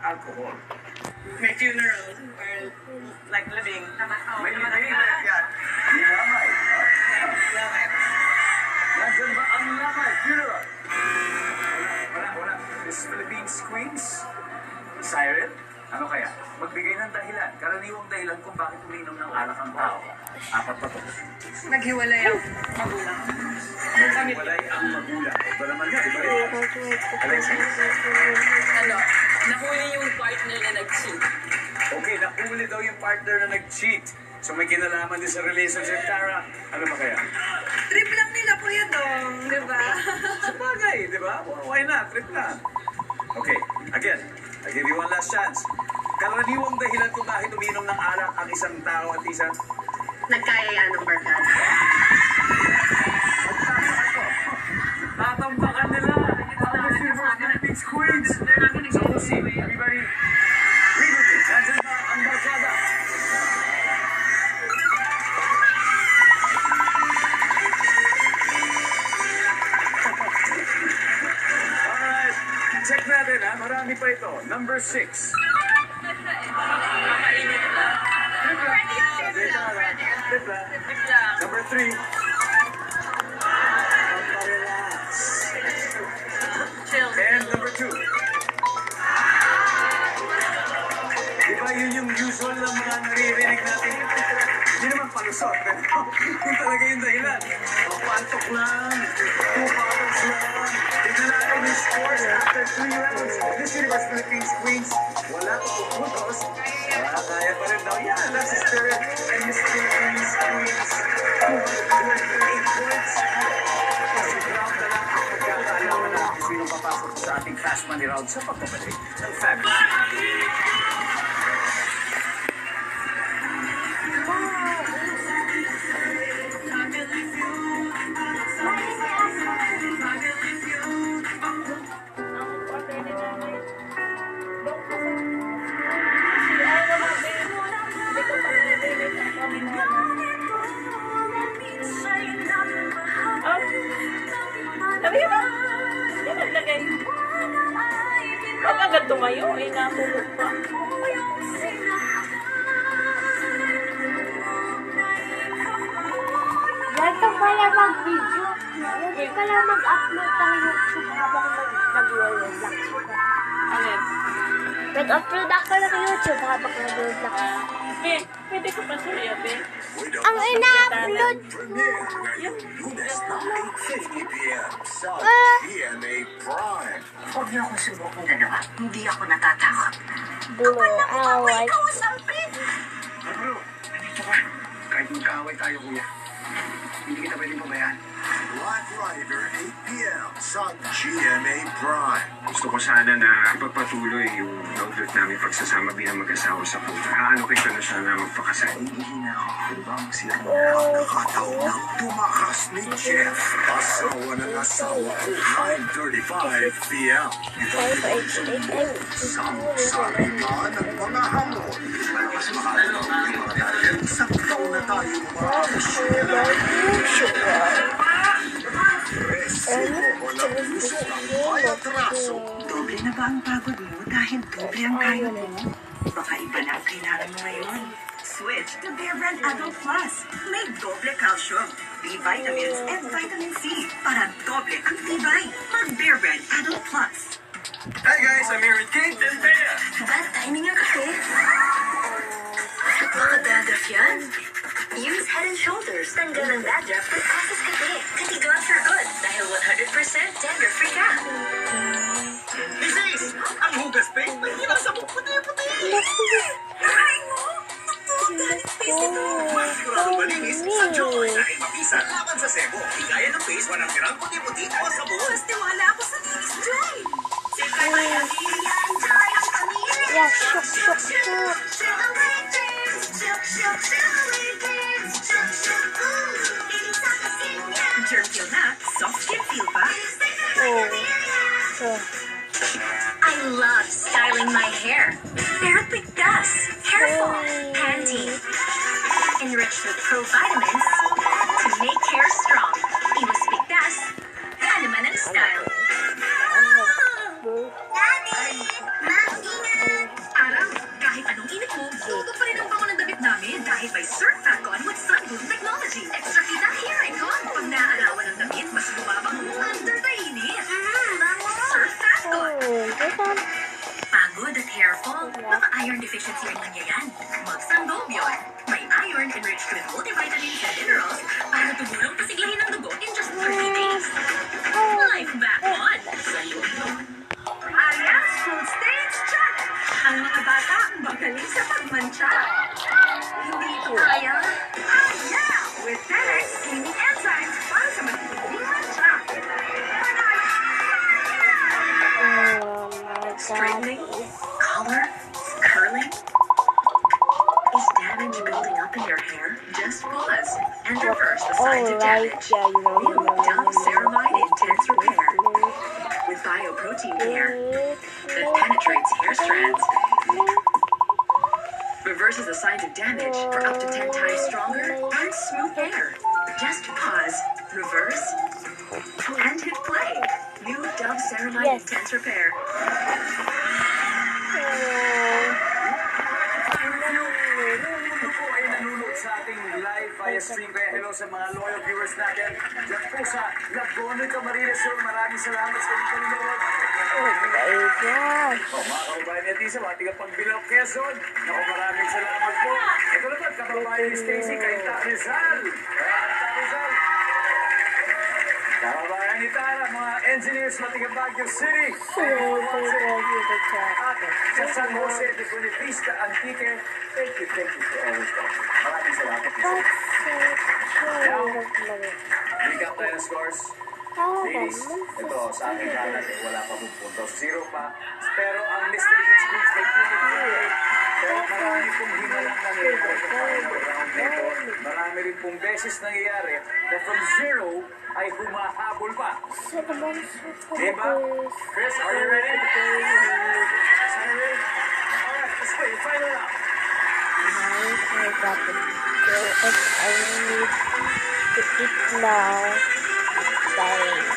alcohol. May funeral or like living. May living yan. May lamay. Nandyan ba ang lamay? Funeral. Wala. Miss Philippines Queens? Siren? Ano kaya? Magbigay ng dahilan. Karaniwang dahilan kung bakit uminom ng alak ang tao. Apat pa to. Naghiwalay ang magulang. Naghiwalay ang magulang. Ito naman nga, iba rin. Alexis? Ano, nahuli yung partner na nag-cheat. Okay, nahuli daw yung partner na nag-cheat. So may kinalaman din sa relationship, Tara. Ano ba kaya? Trip lang nila po yun dong, di ba? Sa bagay, di ba? Why not? Trip lang. Okay, again, I give you one last chance. Karaniwang dahilan kung bakit uminom ng alak ang isang tao at isang... Nagkayayaan ng barkada. Tatambakan nila. Ang Silver Philippines Queens. So we'll see. Everybody, read with me. Nandiyan ba ang barkada? Alright. Check natin ha. Marami pa ito. Number 6. Number 3. Chill. And number 2. Diba yun yung usual na mga naririnig natin? Hindi naman palusot, pero yun talaga yung dahilan. Pantok lang, 2 bottles lang. Tignan natin yung scores after 3 rounds. This Universe Philippines Queens, wala ko puputos. Kaya pa rin daw. Yeah, that's the spirit. And Miss Philippines Queens, 228 points. Kasi round na lang ang pagkakaalaman natin sino papasok sa ating Fast Money round sa pagpapalik ng Fabulous. Sabi ba? Hindi naglagay. Pag agad tumayo, eh, nahulog pa. Ganito pala mag-video. Ganito pala mag-upload ng YouTube habang nag-relax. Alin? Nag-upload ako ng YouTube habang nag-relax. Be, pwede ko pa sa'yo, Be. Ang ina-upload Yung Lunes na 8:50 p.m. sa GMA Prime. Huwag niyo akong subukong dalawa. Hindi ako natatakot. bumuaway. Bro, nandito ka. Kahit magkaaway tayo, kuya. Hindi kita pwedeng pabayaan. Black Rider 8 p.m. sa GMA Prime. Gusto ko sana na ipagpatuloy yung outlet namin pagsasama bilang mag-asawa sa puta. Aanukin ko na siya na magpakasal. Hihina ako. Pero ba ang sira mo? Nakataon ng tumakas ni Jeff. Asawa ng asawa. 9:35 p.m. Samsari na ng mga hamon. Malakas makakalo. Sakto na tayo mga kasyela. May atraso. Doble na ba ang pagod mo dahil doble ang kayo mo? Baka iba na ang kailangan mo ngayon. Switch to Bear Brand Adult Plus. May doble calcium, B vitamins, and vitamin C para doble ang tibay. Mag-Bear Brand Adult Plus. Hi guys, I'm here with Kate and Bea. Bad timing ang kape. Mga dandruff yan. Use Head and Shoulders. Tanggal ang dandruff with processed kape. Katigaw for good dahil 100% dandruff-free ka. Isis! Ang hugas pa may hinasa mo puti-puti! Ay mo! Mas sigurado malinis sa Joy dahil mabisa laban sa sebo. Higaya ng face, walang tirang puti-puti o sabon. Mas tiwala ako sa Linis Joy. Yeah, shook. Germ feel na, soft skin feel pa. I love styling my hair. Pero pigtas, hairfall, panty. Enriched with pro-vitamins to make hair strong. Iwas pigtas, naman ang style. Daddy! Mom, ingat! deficiency ang nangyayari. Mag-Sandobion. May iron-enriched with multivitamins and minerals para tumulong pasiglahin ang dugo in just 30 days. Life back on Sandobion. Alias Food Stains Challenge. Ang mga bata magaling sa pagmantsa. Hindi ito kaya? Ah, yeah! With 10x cleaning enzymes para sa matinding mantsa. Straightening, color, curling. Is damage building up in your hair? Just pause and reverse the signs of damage. New Dove Ceramide Intense Repair with bioprotein care that penetrates hair strands. Reverses the signs of damage for up to 10 times stronger and smooth hair. Just pause, reverse, and hit play. New Dove Ceramide Intense Repair. Ito po ay nanonood sa ating live via stream. Kaya hello sa mga loyal viewers natin. Diyan po sa Laguna, Camarines Sur. Maraming salamat sa inyong panonood. Mga kababayan natin sa ating pagbilaw Quezon. Naku, maraming salamat po. Ito naman, kababayan ni Stacy, kay Rizal. Rizal. Kababayan ni Tara, mga engineers, Matiga Baguio City. Sa San Jose de Bonifista, Antique. Thank you for always watching. Maraming salamat. Recap tayo ng scores. Ladies, ito sa akin kanan eh, wala pa pong punto. 0 pa. Pero ang Mr. Schools ay 2. Pero marami pong himalang nangyayari sa final round nito. Marami rin pong beses nangyayari na from 0 ay humahabol pa. Diba? Chris, are you ready? Are you ready? Alright, let's play the final round. I got it. I need to eat now. Bye.